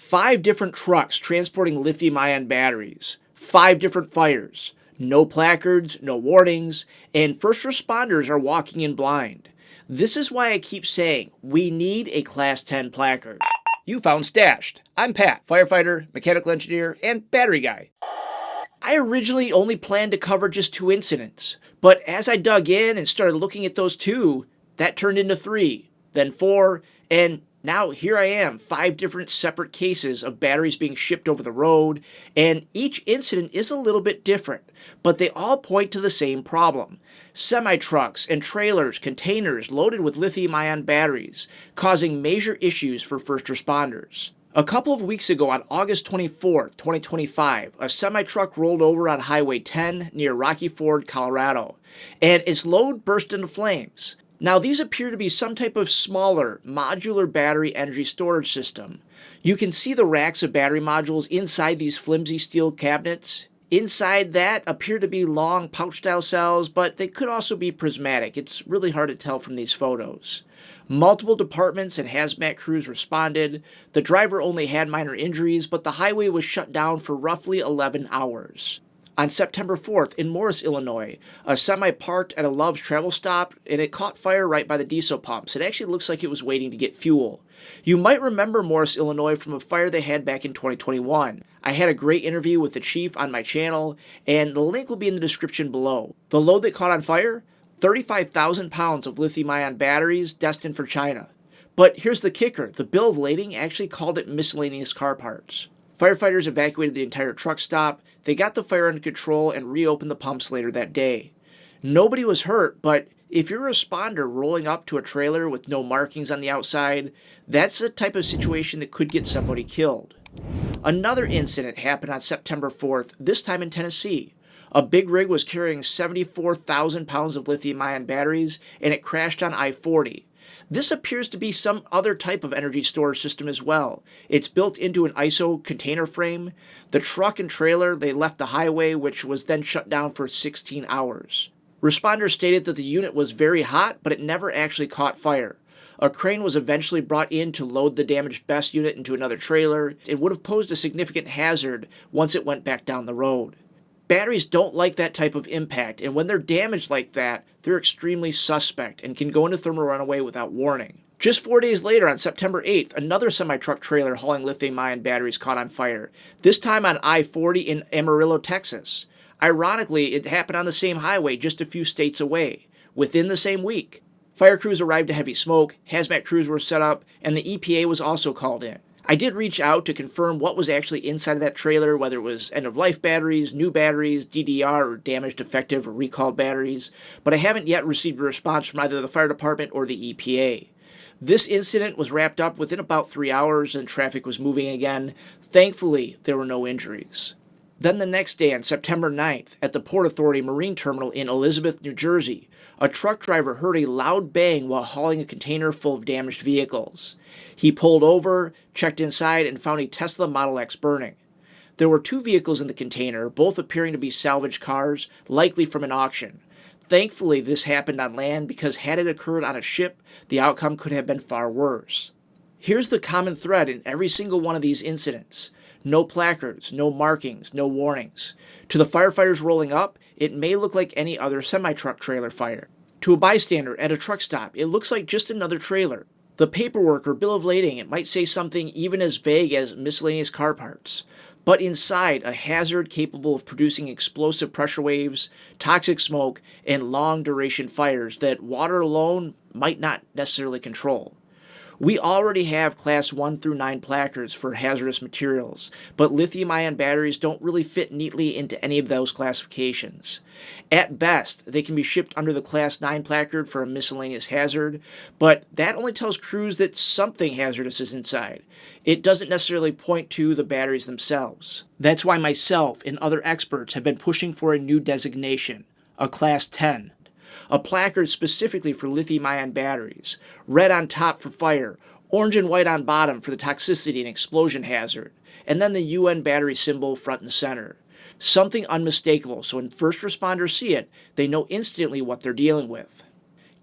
5 different trucks transporting lithium-ion batteries, 5 different fires, no placards, no warnings, and first responders are walking in blind. This is why I keep saying we need a Class 10 placard. You found Stashed. I'm Pat, firefighter, mechanical engineer, and battery guy. I originally only planned to cover just 2 incidents, but as I dug in and started looking at those 2, that turned into 3, then 4, and now here I am, 5 different separate cases of batteries being shipped over the road, and each incident is a little bit different, but they all point to the same problem. Semi-trucks and trailers, containers loaded with lithium-ion batteries, causing major issues for first responders. A couple of weeks ago on August 24th, 2025, a semi-truck rolled over on Highway 10 near Rocky Ford, Colorado, and its load burst into flames. Now, these appear to be some type of smaller, modular battery energy storage system. You can see the racks of battery modules inside these flimsy steel cabinets. Inside that appear to be long pouch-style cells, but they could also be prismatic. It's really hard to tell from these photos. Multiple departments and hazmat crews responded. The driver only had minor injuries, but the highway was shut down for roughly 11 hours. On September 4th in Morris, Illinois, a semi parked at a Love's travel stop and it caught fire right by the diesel pumps. It actually looks like it was waiting to get fuel. You might remember Morris, Illinois from a fire they had back in 2021. I had a great interview with the chief on my channel, and the link will be in the description below. The load that caught on fire? 35,000 pounds of lithium-ion batteries destined for China. But here's the kicker, the bill of lading actually called it miscellaneous car parts. Firefighters evacuated the entire truck stop, they got the fire under control and reopened the pumps later that day. Nobody was hurt, but if you're a responder rolling up to a trailer with no markings on the outside, that's the type of situation that could get somebody killed. Another incident happened on September 4th, this time in Tennessee. A big rig was carrying 74,000 pounds of lithium-ion batteries, and it crashed on I-40. This appears to be some other type of energy storage system as well. It's built into an ISO container frame. The truck and trailer, they left the highway, which was then shut down for 16 hours. Responders stated that the unit was very hot, but it never actually caught fire. A crane was eventually brought in to load the damaged BESS unit into another trailer. It would have posed a significant hazard once it went back down the road. Batteries don't like that type of impact, and when they're damaged like that, they're extremely suspect and can go into thermal runaway without warning. Just 4 days later, on September 8th, another semi-truck trailer hauling lithium-ion batteries caught on fire, this time on I-40 in Amarillo, Texas. Ironically, it happened on the same highway just a few states away, within the same week. Fire crews arrived to heavy smoke, hazmat crews were set up, and the EPA was also called in. I did reach out to confirm what was actually inside of that trailer, whether it was end-of-life batteries, new batteries, DDR, or damaged, defective, or recalled batteries, but I haven't yet received a response from either the fire department or the EPA. This incident was wrapped up within about 3 hours and traffic was moving again. Thankfully, there were no injuries. Then the next day, on September 9th, at the Port Authority Marine Terminal in Elizabeth, New Jersey, a truck driver heard a loud bang while hauling a container full of damaged vehicles. He pulled over, checked inside, and found a Tesla Model X burning. There were 2 vehicles in the container, both appearing to be salvage cars, likely from an auction. Thankfully, this happened on land because had it occurred on a ship, the outcome could have been far worse. Here's the common thread in every single one of these incidents. No placards, no markings, no warnings. To the firefighters rolling up, it may look like any other semi-truck trailer fire. To a bystander at a truck stop, it looks like just another trailer. The paperwork or bill of lading, it might say something even as vague as miscellaneous car parts. But inside, a hazard capable of producing explosive pressure waves, toxic smoke, and long-duration fires that water alone might not necessarily control. We already have Class 1 through 9 placards for hazardous materials, but lithium-ion batteries don't really fit neatly into any of those classifications. At best, they can be shipped under the Class 9 placard for a miscellaneous hazard, but that only tells crews that something hazardous is inside. It doesn't necessarily point to the batteries themselves. That's why myself and other experts have been pushing for a new designation, a Class 10. A placard specifically for lithium-ion batteries, red on top for fire, orange and white on bottom for the toxicity and explosion hazard, and then the UN battery symbol front and center. Something unmistakable, so when first responders see it, they know instantly what they're dealing with.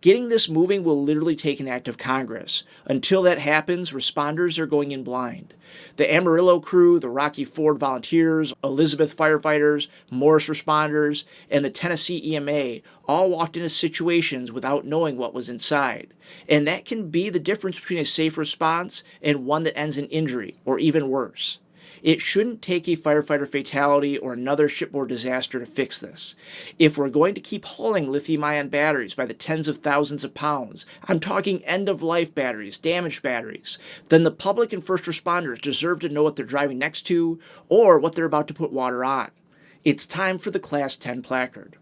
Getting this moving will literally take an act of Congress. Until that happens, responders are going in blind. The Amarillo crew, the Rocky Ford volunteers, Elizabeth firefighters, Morris responders, and the Tennessee EMA all walked into situations without knowing what was inside. And that can be the difference between a safe response and one that ends in injury, or even worse. It shouldn't take a firefighter fatality or another shipboard disaster to fix this. If we're going to keep hauling lithium-ion batteries by the tens of thousands of pounds, I'm talking end-of-life batteries, damaged batteries, then the public and first responders deserve to know what they're driving next to or what they're about to put water on. It's time for the Class 10 placard.